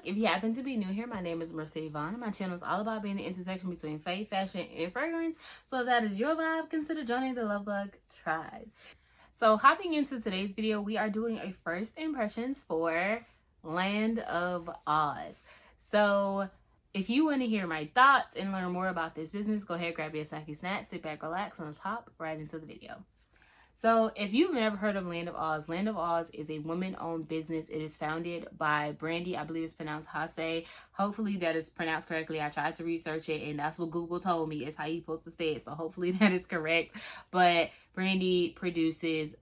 If you happen to be new here, my name is Mercedes Vaughn, and my channel is all about being the intersection between faith, fashion, and fragrance. So if that is your vibe, consider joining the Lovebug tribe. So hopping into today's video, we are doing a first impressions for Land of Aahs. So if you want to hear my thoughts and learn more about this business, go ahead, grab your snacky snack, sit back, relax, and let's hop right into the video. So if you've never heard of Land of Aahs is a woman-owned business. It is founded by Brandy. I believe it's pronounced Hase. Hopefully that is pronounced correctly. I tried to research it, and that's what Google told me is how you're supposed to say it. So hopefully that is correct. But Brandy produces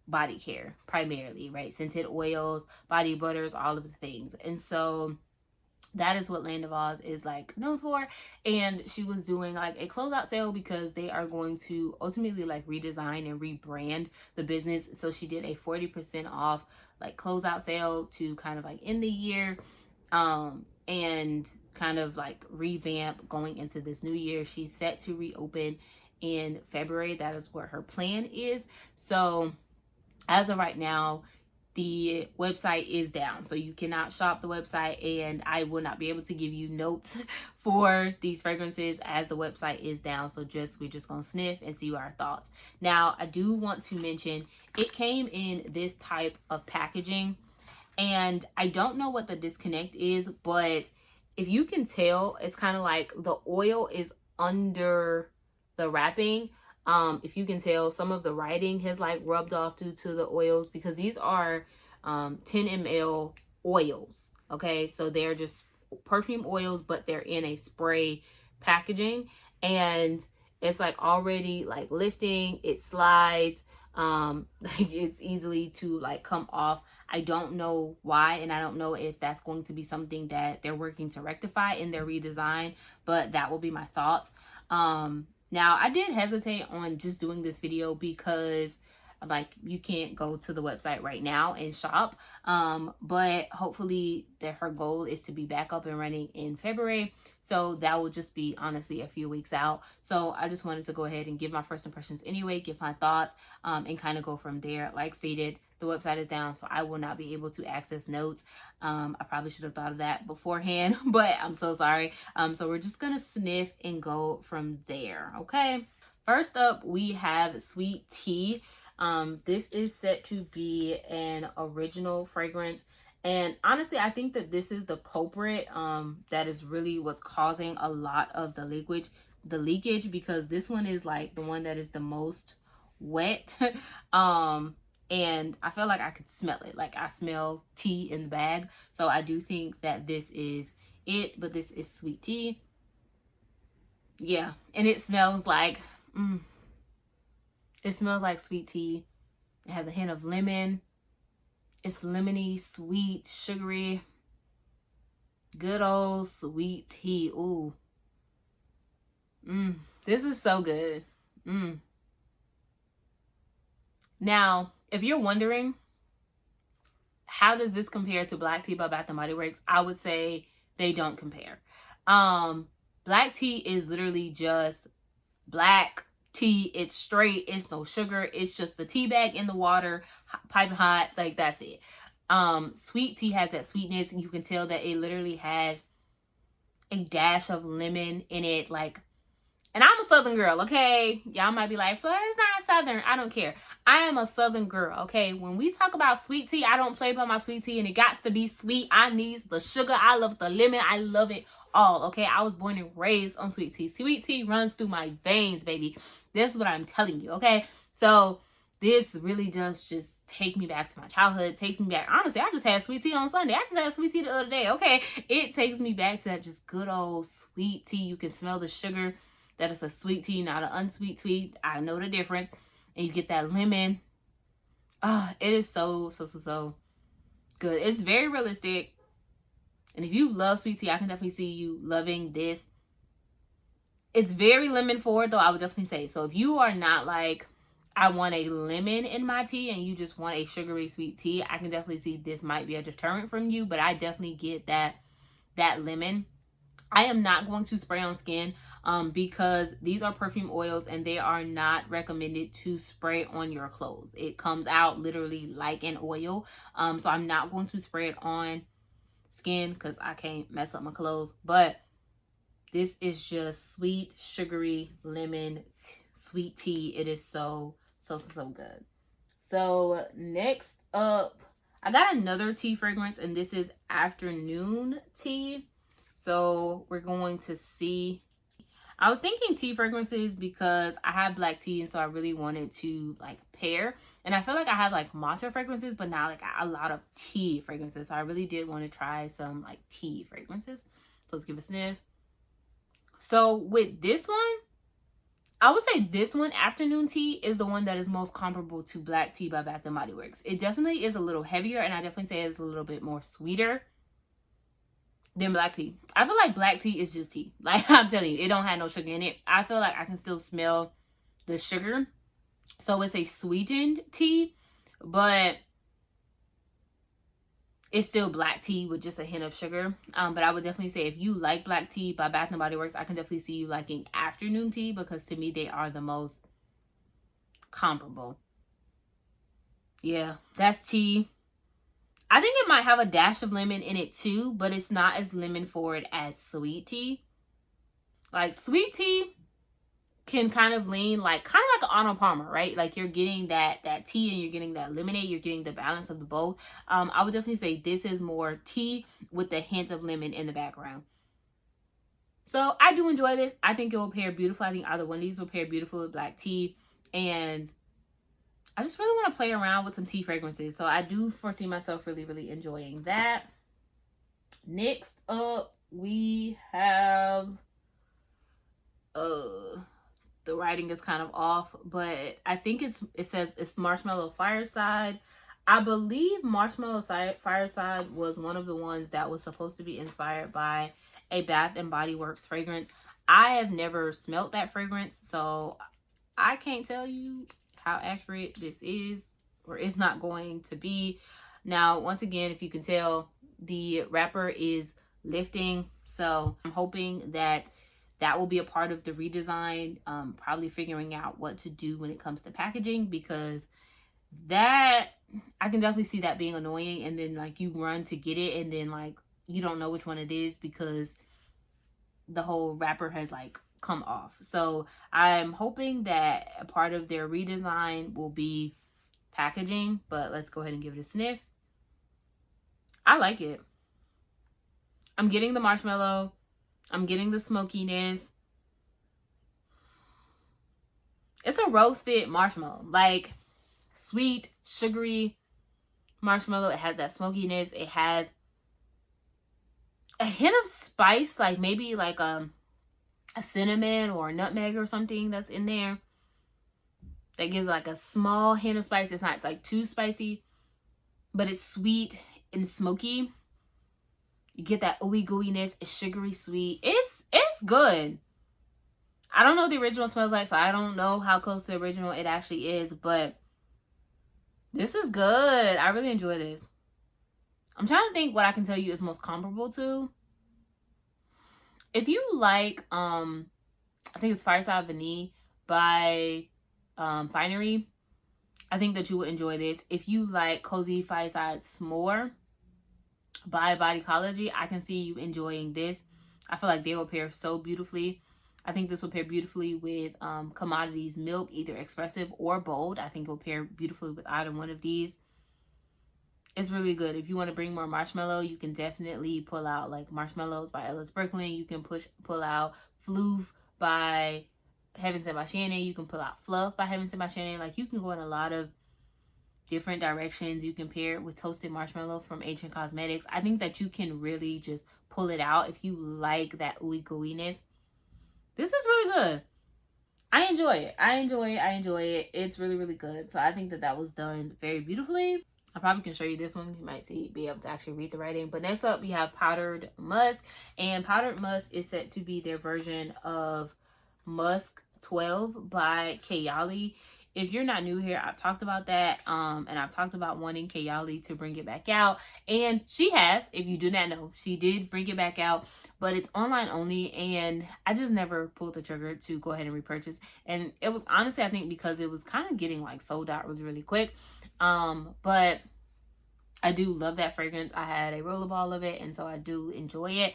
body care primarily, right? Scented oils, body butters, all of the things. And so that is what Land of Aahs is like known for. And she was doing like a closeout sale because they are going to ultimately like redesign and rebrand the business. So she did a 40% off like closeout sale to kind of like end the year and kind of like revamp going into this new year. She's set to reopen in February. That is what her plan is. So as of right now, the website is down, so you cannot shop the website, and I will not be able to give you notes for these fragrances as the website is down. So we're just gonna sniff and see our thoughts. Now, I do want to mention it came in this type of packaging, and I don't know what the disconnect is, but if you can tell, it's kind of like the oil is under the wrapping. If you can tell, some of the writing has like rubbed off due to the oils, because these are 10 ml oils. Okay, so they're just perfume oils, but they're in a spray packaging, and it's like already like lifting, it slides, like it's easily to like come off. I don't know why, and I don't know if that's going to be something that they're working to rectify in their redesign, but that will be my thoughts. Now, I did hesitate on just doing this video because like you can't go to the website right now and shop. But hopefully her goal is to be back up and running in February. So that will just be honestly a few weeks out. So I just wanted to go ahead and give my first impressions anyway, give my thoughts, and kind of go from there. Like stated, the website is down, so I will not be able to access notes. I probably should have thought of that beforehand, but I'm so sorry. So we're just gonna sniff and go from there, okay? First up, we have Sweet Tea. This is set to be an original fragrance. And honestly, I think that this is the culprit that is really what's causing a lot of the leakage, because this one is like the one that is the most wet. And I feel like I could smell it. Like I smell tea in the bag. So I do think that this is it, but this is Sweet Tea. Yeah, and it smells like it smells like sweet tea. It has a hint of lemon. It's lemony, sweet, sugary. Good old sweet tea. Ooh. This is so good. Now, if you're wondering, how does this compare to Black Tea by Bath & Body Works? I would say they don't compare. Black tea is literally just black tea. It's straight. It's no sugar. It's just the tea bag in the water, piping hot. Like, that's it. Sweet tea has that sweetness, and you can tell that it literally has a dash of lemon in it. Like, and I'm a Southern girl, okay? Y'all might be like, Florida's not Southern. I don't care. I am a Southern girl, okay? When we talk about sweet tea, I don't play by my sweet tea, and it got to be sweet. I need the sugar. I love the lemon. I love it all, okay? I was born and raised on sweet tea. Sweet tea runs through my veins, baby. This is what I'm telling you, okay? So this really does just take me back to my childhood. It takes me back. Honestly, I just had sweet tea on Sunday. I just had sweet tea the other day, okay? It takes me back to that just good old sweet tea. You can smell the sugar. That is a sweet tea, not an unsweet tea. I know the difference. And you get that lemon. It is so good. It's very realistic. And if you love sweet tea, I can definitely see you loving this. It's very lemon forward, though, I would definitely say. So if you are not like, I want a lemon in my tea, and you just want a sugary sweet tea, I can definitely see this might be a deterrent from you. But I definitely get that lemon. I am not going to spray on skin because these are perfume oils, and they are not recommended to spray on your clothes. It comes out literally like an oil. So I'm not going to spray it on skin because I can't mess up my clothes. But this is just sweet, sugary, lemon, sweet tea. It is so good. So next up, I got another tea fragrance, and this is afternoon tea. So we're going to see. I was thinking tea fragrances because I have black tea, and so I really wanted to like pair. And I feel like I have like matcha fragrances, but not like a lot of tea fragrances. So I really did want to try some like tea fragrances. So let's give a sniff. So with this one, I would say this one, afternoon tea, is the one that is most comparable to black tea by Bath & Body Works. It definitely is a little heavier, and I definitely say it's a little bit more sweeter than black tea. I feel like black tea is just tea. Like, I'm telling you, it don't have no sugar in it. I feel like I can still smell the sugar. So it's a sweetened tea, but it's still black tea with just a hint of sugar. But I would definitely say if you like black tea by Bath & Body Works, I can definitely see you liking afternoon tea, because to me, they are the most comparable. Yeah, that's tea. I think it might have a dash of lemon in it too, but it's not as lemon forward as sweet tea. Like sweet tea can kind of lean like an Arnold Palmer, right? Like you're getting that tea and you're getting that lemonade, you're getting the balance of the both. I would definitely say this is more tea with a hint of lemon in the background. So I do enjoy this. I think it will pair beautiful. I think either one of these will pair beautiful with black tea, and I just really want to play around with some tea fragrances. So I do foresee myself really enjoying that. Next up, we have the writing is kind of off, but I think it says it's Marshmallow Fireside. I believe Marshmallow Fireside was one of the ones that was supposed to be inspired by a Bath & Body Works fragrance. I have never smelt that fragrance, so I can't tell you how accurate this is or is not going to be. Now, once again, if you can tell, the wrapper is lifting, so I'm hoping that will be a part of the redesign. Probably figuring out what to do when it comes to packaging, because that, I can definitely see that being annoying, and then like you run to get it and then like you don't know which one it is because the whole wrapper has like come off. So I'm hoping that a part of their redesign will be packaging, but let's go ahead and give it a sniff. I like it. I'm getting the marshmallow. I'm getting the smokiness. It's a roasted marshmallow, like sweet, sugary marshmallow. It has that smokiness. It has a hint of spice, like maybe like a cinnamon or a nutmeg or something that's in there. That gives like a small hint of spice. It's not like too spicy, but it's sweet and smoky. You get that ooey gooiness. It's sugary sweet. It's good. I don't know what the original smells like, so I don't know how close to the original it actually is, but this is good. I really enjoy this. I'm trying to think what I can tell you is most comparable to. If you like, I think it's Fireside Vanille by Finery, I think that you would enjoy this. If you like Cozy Fireside S'more by Bodycology, I can see you enjoying this. I feel like they will pair so beautifully. I think this will pair beautifully with Commodities Milk, either expressive or bold. I think it will pair beautifully with either one of these. It's really good. If you want to bring more marshmallow, you can definitely pull out like Marshmallows by Ellis Brooklyn. You can pull out Floof by Heaven Sent by Shannon. You can pull out Fluff by Heaven Sent by Shannon. Like, you can go in a lot of different directions. You can pair it with Toasted Marshmallow from Ancient Cosmetics. I think that you can really just pull it out if you like that ooey gooiness. This is really good. I enjoy it. I enjoy it. It's really good. So I think that was done very beautifully. I probably can show you this one. You might be able to actually read the writing. But next up, we have Powdered Musk. And Powdered Musk is set to be their version of Musk 12 by Kayali. If you're not new here, I've talked about that. And I've talked about wanting Kayali to bring it back out. And she has, if you do not know, she did bring it back out. But it's online only. And I just never pulled the trigger to go ahead and repurchase. And it was honestly, I think, because it was kind of getting like sold out really quick. But I do love that fragrance. I had a rollerball of it, and so I do enjoy it.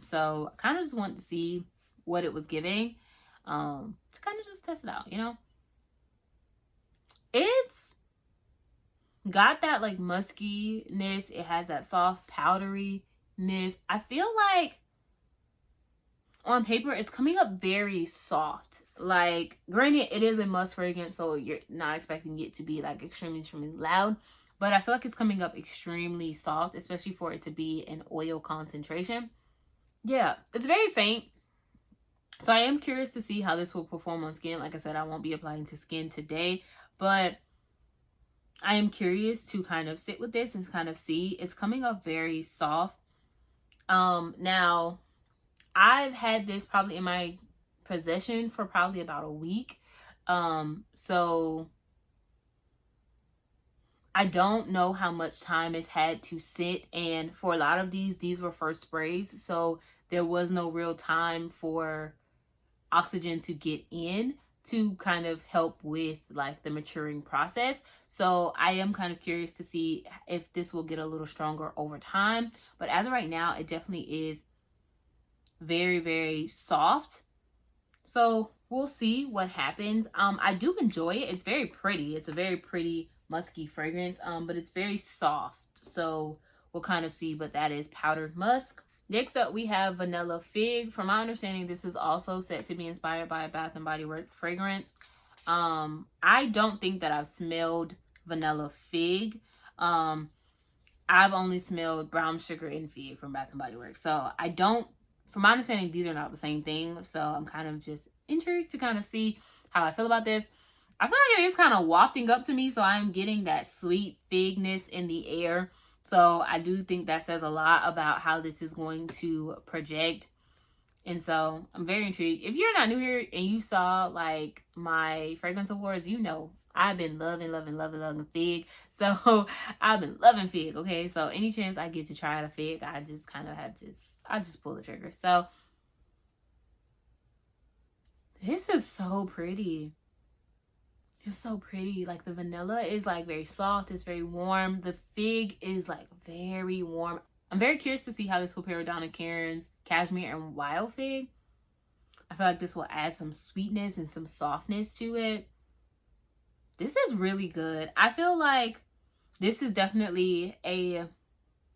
So I kind of just want to see what it was giving, to kind of just test it out, you know. It's got that like muskiness. It has that soft powderyness. I feel like on paper it's coming up very soft. Like, granted, it is a musk fragrance, so you're not expecting it to be like extremely loud, but I feel like it's coming up extremely soft, especially for it to be an oil concentration. Yeah, it's very faint, so I am curious to see how this will perform on skin. Like I said, I won't be applying to skin today, but I am curious to kind of sit with this and kind of see. It's coming up very soft. Now I've had this probably in my possession for probably about a week. So I don't know how much time it's had to sit, and for a lot of these were first sprays, so there was no real time for oxygen to get in to kind of help with like the maturing process. So I am kind of curious to see if this will get a little stronger over time, but as of right now, it definitely is very soft. So we'll see what happens. I do enjoy it. It's very pretty. It's a very pretty musky fragrance, but it's very soft. So we'll kind of see, but that is powdered musk. Next up, we have vanilla fig. From my understanding, this is also set to be inspired by a Bath and Body Works fragrance. I don't think that I've smelled vanilla fig. I've only smelled brown sugar and fig from Bath and Body Works. So I don't, from my understanding, these are not the same thing. So I'm kind of just intrigued to kind of see how I feel about this. I feel like it is kind of wafting up to me, so I'm getting that sweet figness in the air. So I do think that says a lot about how this is going to project. And so I'm very intrigued. If you're not new here and you saw like my fragrance awards, you know I've been loving fig. So I've been loving fig, okay? So any chance I get to try out a fig, I just kind of I just pull the trigger. So this is so pretty. It's so pretty. Like, the vanilla is like very soft. It's very warm. The fig is like very warm. I'm very curious to see how this will pair with Donna Karen's Cashmere and Wild Fig. I feel like this will add some sweetness and some softness to it. This is really good. I feel like this is definitely a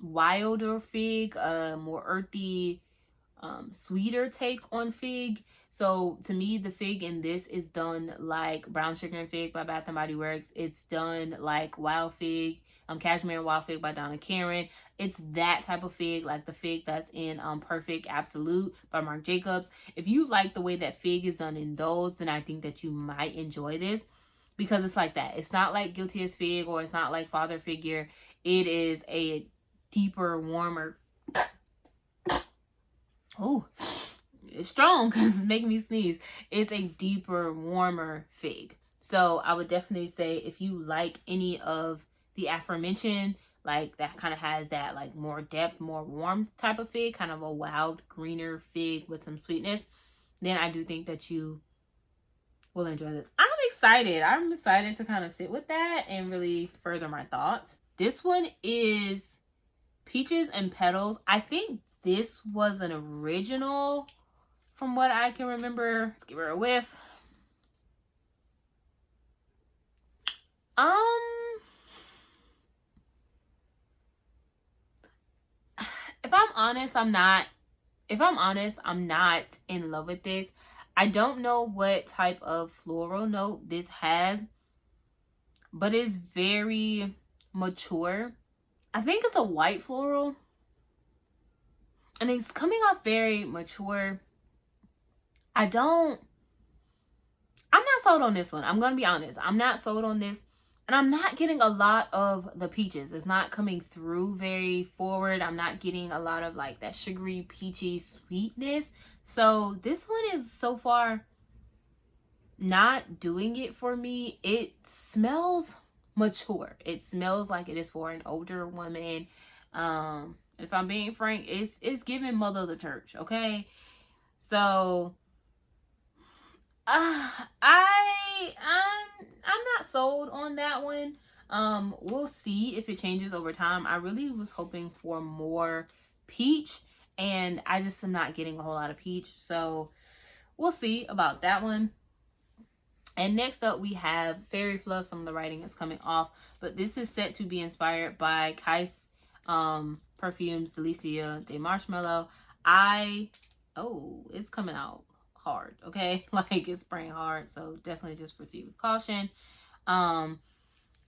wilder fig, a more earthy, sweeter take on fig. So to me, the fig in this is done like Brown Sugar and Fig by Bath and Body Works. It's done like Wild Fig, Cashmere and Wild Fig by Donna Karen. It's that type of fig, like the fig that's in Perfect Absolute by Marc Jacobs. If you like the way that fig is done in those, then I think that you might enjoy this, because it's like that. It's not like Guilty as Fig, or it's not like Father Figure. It is a deeper, warmer. Oh, it's strong because it's making me sneeze. It's a deeper, warmer fig. So I would definitely say if you like any of the aforementioned, like that kind of has that like more depth, more warm type of fig, kind of a wild greener fig with some sweetness, then I do think that you will enjoy this. I'm excited to kind of sit with that and really further my thoughts. This one is Peaches and Petals. I think this was an original from what I can remember. Let's give her a whiff. If I'm honest, I'm not in love with this. I don't know what type of floral note this has, but it's very mature. I think it's a white floral, and it's coming off very mature. I'm not sold on this one. I'm going to be honest. I'm not sold on this. And I'm not getting a lot of the peaches. It's not coming through very forward. I'm not getting a lot of like that sugary, peachy sweetness. So this one is so far not doing it for me. It smells mature. It smells like it is for an older woman. If I'm being frank, it's giving mother of the church, okay? So I'm not sold on that one. We'll see if it changes over time. I really was hoping for more peach, and I just am not getting a whole lot of peach, so we'll see about that one. And next up we have Fairy Fluff. Some of the writing is coming off, but this is set to be inspired by Kai's perfumes Delicia de Marshmallow. It's coming out hard, okay? Like, it's spraying hard, so definitely just proceed with caution.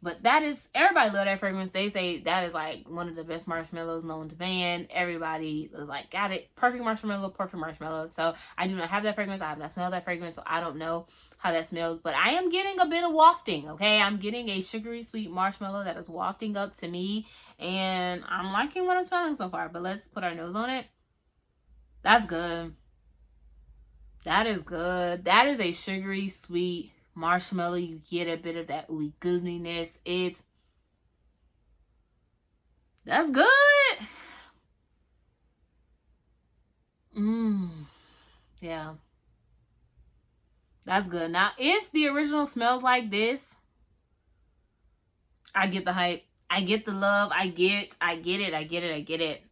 But that is, everybody love that fragrance. They say that is like one of the best marshmallows known to man. Everybody is like, got it. Perfect marshmallow, perfect marshmallow. So I do not have that fragrance. I have not smelled that fragrance, so I don't know how that smells. But I am getting a bit of wafting, okay? I'm getting a sugary sweet marshmallow that is wafting up to me. And I'm liking what I'm smelling so far. But let's put our nose on it. That's good. That is good. That is a sugary sweet marshmallow. You get a bit of that ooey gooeyness. That's good. Yeah, that's good. Now, if the original smells like this, I get the hype, I get the love, I get it.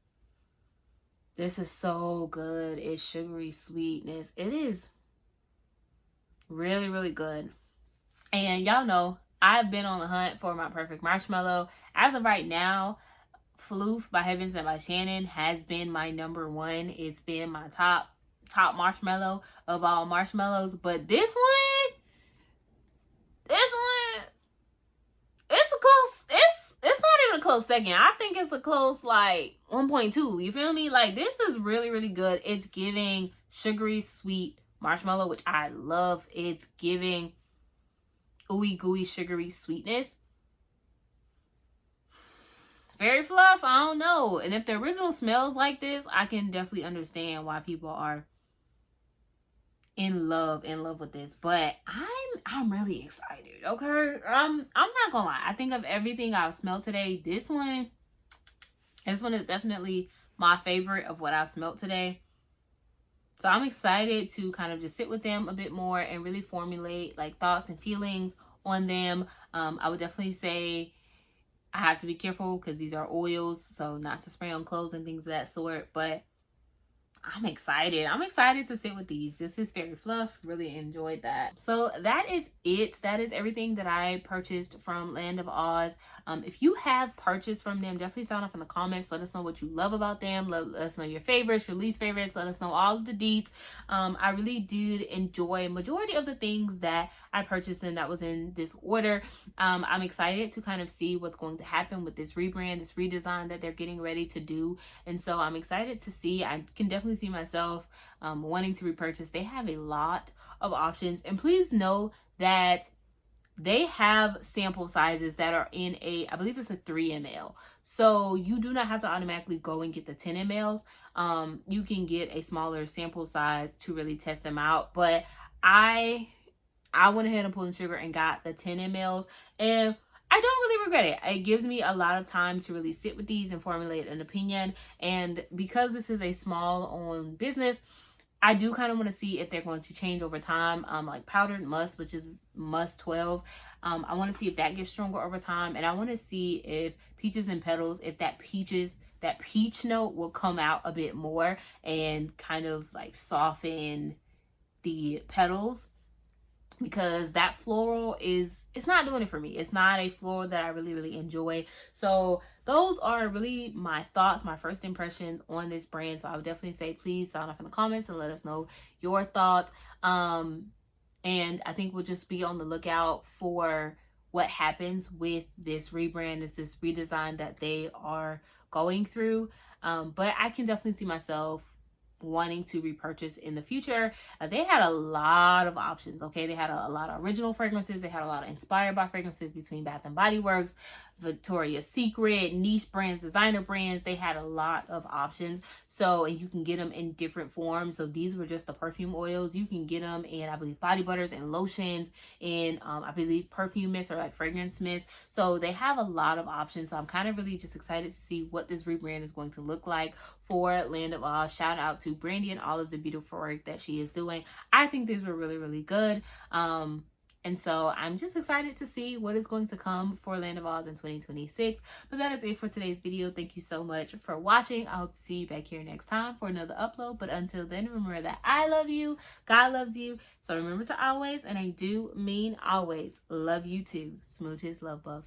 This is so good. It's sugary sweetness. It is really, really good. And y'all know I've been on the hunt for my perfect marshmallow. As of right now, Floof by Heavens and by Shannon has been my number one. It's been my top marshmallow of all marshmallows. But this one, it's a close, it's not even a close second. I think it's a close like 1.2. You feel me? Like, this is really, really good. It's giving sugary sweet marshmallow, which I love. It's giving ooey gooey sugary sweetness. Fairy Fluff, I don't know. And if the original smells like this, I can definitely understand why people are in love with this. But I'm really excited, okay? I'm not gonna lie. I think of everything I've smelled today, this one is definitely my favorite of what I've smelled today. So I'm excited to kind of just sit with them a bit more and really formulate like thoughts and feelings on them. I would definitely say I have to be careful because these are oils, so not to spray on clothes and things of that sort. But I'm excited. I'm excited to sit with these. This is Fairy Fluff. Really enjoyed that. So that is it. That is everything that I purchased from Land of Aahs. If you have purchased from them, definitely sound off in the comments. Let us know what you love about them. Let us know your favorites, your least favorites. Let us know all of the deets. I really did enjoy majority of the things that I purchased and that was in this order. I'm excited to kind of see what's going to happen with this rebrand, this redesign that they're getting ready to do. And so I'm excited to see. I can definitely see myself wanting to repurchase. They have a lot of options, and please know that they have sample sizes that are in I believe it's a 3 ml. So you do not have to automatically go and get the 10 mls. You can get a smaller sample size to really test them out. But I went ahead and pulled the trigger and got the 10 mls, and I don't really regret it. It gives me a lot of time to really sit with these and formulate an opinion. And because this is a small-owned business, I do kind of want to see if they're going to change over time. Like Powdered Musk, which is Musk 12. I want to see if that gets stronger over time. And I want to see if Peaches and Petals, if that peach note will come out a bit more and kind of like soften the petals. Because that floral it's not doing it for me. It's not a floral that I really, really enjoy. So those are really my thoughts, my first impressions on this brand. So I would definitely say, please sound off in the comments and let us know your thoughts. And I think we'll just be on the lookout for what happens with this rebrand. It's this redesign that they are going through. But I can definitely see myself wanting to repurchase in the future. They had a lot of options, okay? They had a lot of original fragrances. They had a lot of inspired by fragrances between Bath and Body Works, Victoria's Secret, niche brands, designer brands. They had a lot of options. So, and you can get them in different forms. So these were just the perfume oils. You can get them in, I believe, body butters and lotions, and I believe perfume mist or like fragrance mist. So they have a lot of options. So I'm kind of really just excited to see what this rebrand is going to look like for Land of Aahs. Shout out to Brandy and all of the beautiful work that she is doing. I think these were really, really good. And so I'm just excited to see what is going to come for Land of Aahs in 2026. But that is it for today's video. Thank you so much for watching. I hope to see you back here next time for another upload. But until then, remember that I love you, God loves you. So remember to always, and I do mean always, love you too. Smooches, Lovebug.